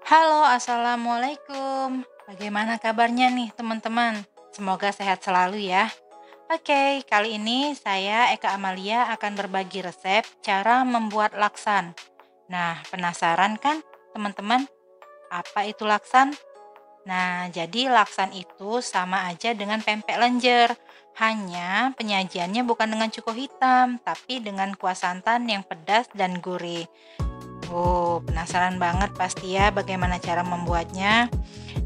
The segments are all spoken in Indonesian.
Halo, assalamualaikum. Bagaimana kabarnya nih, teman-teman? Semoga sehat selalu ya. Oke, kali ini saya Eka Amalia akan berbagi resep cara membuat laksan. Nah, penasaran kan, teman-teman? Apa itu laksan? Nah, jadi laksan itu sama aja dengan pempek lenjer. Hanya penyajiannya bukan dengan cuko hitam, tapi dengan kuah santan yang pedas dan gurih. Oh, penasaran banget pasti ya bagaimana cara membuatnya.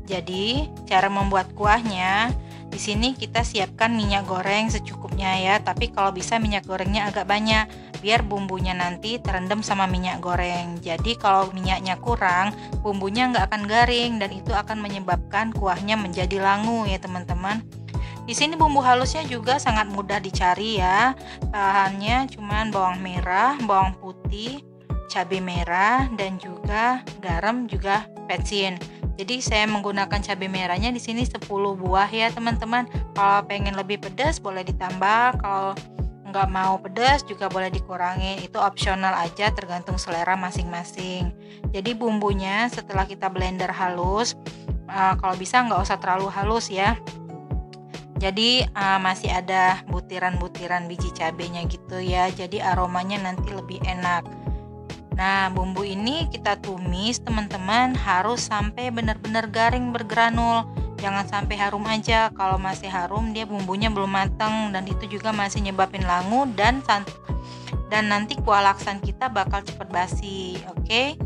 Jadi, cara membuat kuahnya, di sini kita siapkan minyak goreng secukupnya ya, tapi kalau bisa minyak gorengnya agak banyak, biar bumbunya nanti terendam sama minyak goreng. Jadi kalau minyaknya kurang, bumbunya nggak akan garing dan itu akan menyebabkan kuahnya menjadi langu ya teman-teman. Di sini bumbu halusnya juga sangat mudah dicari ya. Bahannya cuman bawang merah, bawang putih, cabai merah dan juga garam juga petsin. Jadi saya menggunakan cabai merahnya di sini 10 buah ya teman-teman. Kalau pengen lebih pedas boleh ditambah, kalau nggak mau pedas juga boleh dikurangi. Itu opsional aja tergantung selera masing-masing. Jadi bumbunya setelah kita blender halus, kalau bisa nggak usah terlalu halus ya. Jadi masih ada butiran-butiran biji cabenya gitu ya. Jadi aromanya nanti lebih enak. Nah, bumbu ini kita tumis teman-teman harus sampai benar-benar garing bergranul. Jangan sampai harum aja. Kalau masih harum dia bumbunya belum matang dan itu juga masih nyebabin langu dan nanti kuah laksan kita bakal cepet basi. Oke.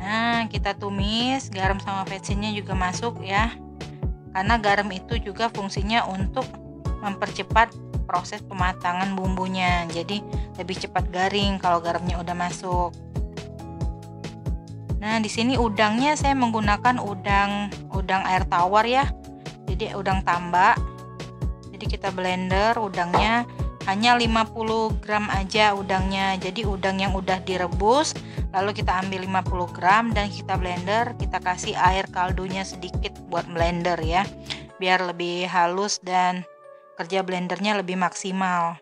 Nah, kita tumis, garam sama petsinnya juga masuk ya. Karena garam itu juga fungsinya untuk mempercepat proses pematangan bumbunya. Jadi lebih cepat garing kalau garamnya udah masuk. Nah, di sini udangnya saya menggunakan udang air tawar ya. Jadi udang tambak. Jadi kita blender udangnya hanya 50 gram aja udangnya. Jadi udang yang udah direbus, lalu kita ambil 50 gram dan kita blender, kita kasih air kaldunya sedikit buat blender ya. Biar lebih halus dan kerja blendernya lebih maksimal.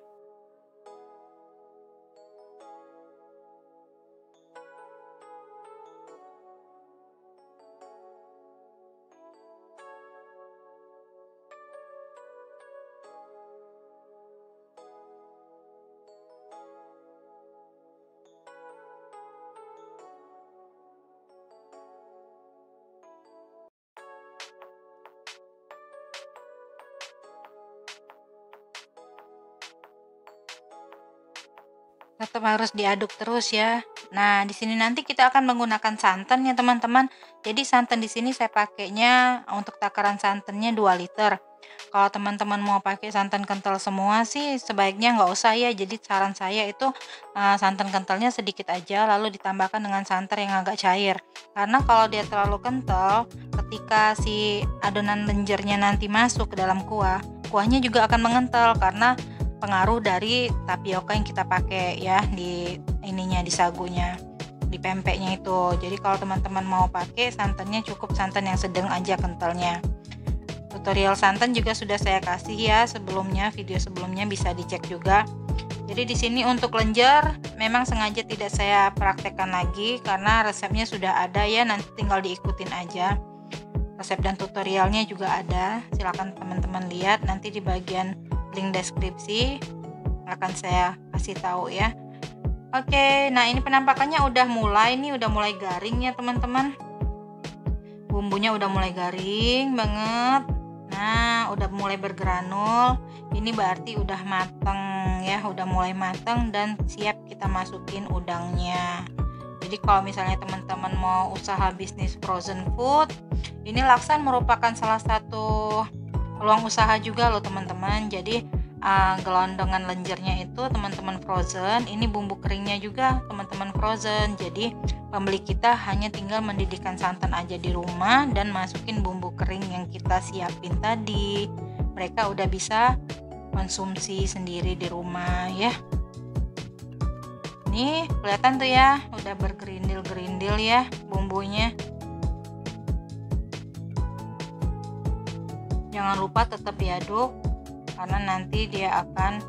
Tetap harus diaduk terus ya. Nah, di sini nanti kita akan menggunakan santan ya teman-teman. Jadi santan di sini saya pakainya untuk takaran santannya 2 liter. Kalau teman-teman mau pakai santan kental semua sih sebaiknya nggak usah ya. Jadi saran saya itu santan kentalnya sedikit aja lalu ditambahkan dengan santan yang agak cair. Karena kalau dia terlalu kental, ketika si adonan lenjernya nanti masuk ke dalam kuah, kuahnya juga akan mengental karena pengaruh dari tapioka yang kita pakai ya di ininya, di sagunya, di pempeknya itu. Jadi kalau teman-teman mau pakai santannya cukup santan yang sedang aja kentalnya. Tutorial santan juga sudah saya kasih ya sebelumnya, video sebelumnya bisa dicek juga. Jadi di sini untuk lenjer memang sengaja tidak saya praktekkan lagi karena resepnya sudah ada ya, nanti tinggal diikutin aja. Resep dan tutorialnya juga ada, silakan teman-teman lihat nanti di bagian link deskripsi akan saya kasih tahu ya. Oke, nah ini penampakannya udah mulai garing ya teman-teman. Bumbunya udah mulai garing banget. Nah, udah mulai bergranul. Ini berarti udah mateng ya, udah mulai mateng dan siap kita masukin udangnya. Jadi kalau misalnya teman-teman mau usaha bisnis frozen food, ini laksan merupakan salah satu peluang usaha juga loh teman-teman. Jadi gelondongan lenjernya itu teman-teman frozen, ini bumbu keringnya juga teman-teman frozen. Jadi pembeli kita hanya tinggal mendidihkan santan aja di rumah dan masukin bumbu kering yang kita siapin tadi. Mereka udah bisa konsumsi sendiri di rumah ya. Nih kelihatan tuh ya, udah bergerindil-gerindil ya bumbunya. Jangan lupa tetap diaduk karena nanti dia akan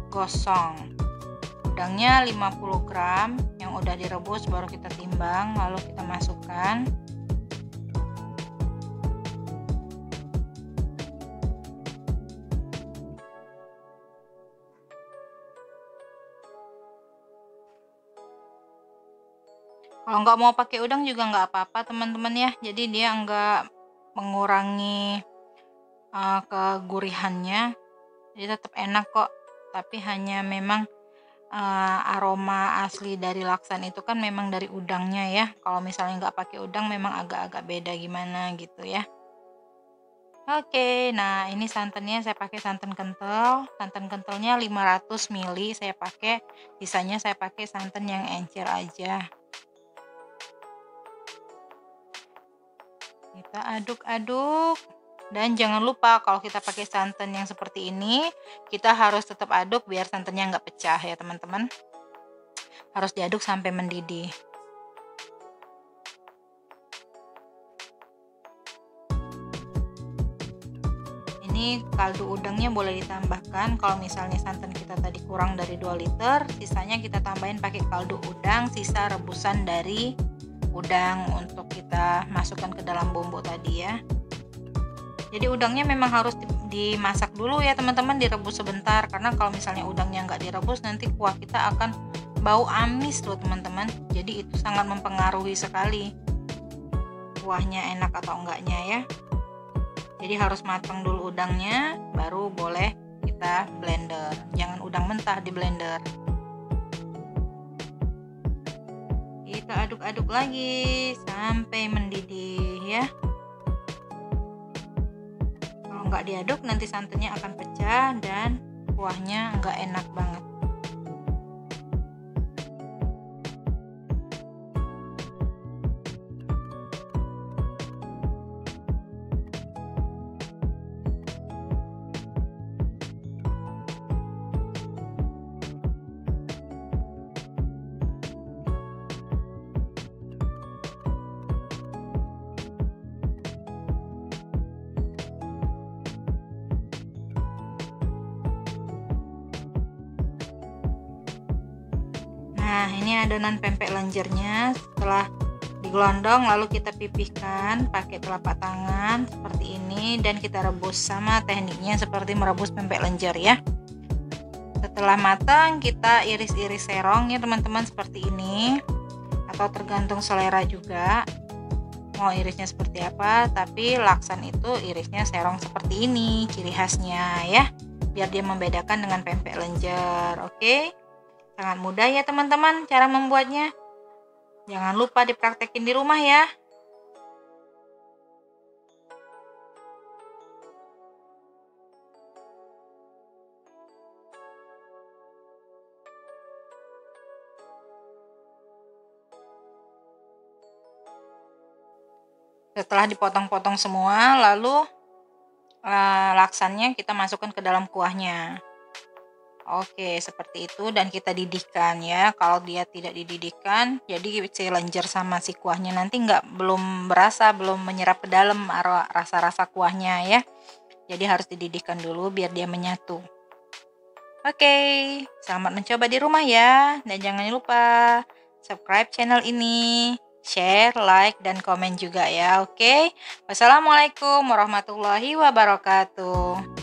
gosong. Udangnya 50 gram yang udah direbus baru kita timbang lalu kita masukkan. Kalau nggak mau pakai udang juga nggak apa-apa teman-teman ya. Jadi dia nggak mengurangi kegurihannya. Jadi tetap enak kok. Tapi hanya memang aroma asli dari laksan itu kan memang dari udangnya ya. Kalau misalnya nggak pakai udang memang agak-agak beda gimana gitu ya. Oke, nah ini santannya saya pakai santan kental. Santan kentalnya 500 ml saya pakai. Sisanya saya pakai santan yang encer aja. Kita aduk-aduk. Dan jangan lupa kalau kita pakai santan yang seperti ini, kita harus tetap aduk biar santannya nggak pecah ya teman-teman. Harus diaduk sampai mendidih. Ini kaldu udangnya boleh ditambahkan. Kalau misalnya santan kita tadi kurang dari 2 liter, sisanya kita tambahin pakai kaldu udang, sisa rebusan dari udang untuk kita masukkan ke dalam bumbu tadi ya. Jadi udangnya memang harus dimasak dulu ya teman-teman, direbus sebentar, karena kalau misalnya udangnya nggak direbus nanti kuah kita akan bau amis loh teman-teman. Jadi itu sangat mempengaruhi sekali kuahnya enak atau enggaknya ya. Jadi harus matang dulu udangnya, baru boleh kita blender. Jangan udang mentah di blender. Kita aduk-aduk lagi sampai mendidih ya. Kalau nggak diaduk nanti santannya akan pecah dan kuahnya nggak enak banget. Nah, ini adonan pempek lenjernya. Setelah digelondong lalu kita pipihkan pakai telapak tangan seperti ini dan kita rebus, sama tekniknya seperti merebus pempek lenjer ya. Setelah matang kita iris-iris serong ya teman-teman, seperti ini, atau tergantung selera juga mau irisnya seperti apa, tapi laksan itu irisnya serong seperti ini, ciri khasnya ya, biar dia membedakan dengan pempek lenjer. Oke, sangat mudah ya teman-teman cara membuatnya. Jangan lupa dipraktekin di rumah ya. Setelah dipotong-potong semua, lalu laksannya kita masukkan ke dalam kuahnya. Oke, seperti itu, dan kita didihkan ya. Kalau dia tidak dididihkan, jadi si lenjer sama si kuahnya nanti belum berasa, belum menyerap ke dalam rasa-rasa kuahnya ya. Jadi harus dididihkan dulu biar dia menyatu. Oke, selamat mencoba di rumah ya. Dan jangan lupa subscribe channel ini, share, like, dan komen juga ya. Oke, wassalamualaikum warahmatullahi wabarakatuh.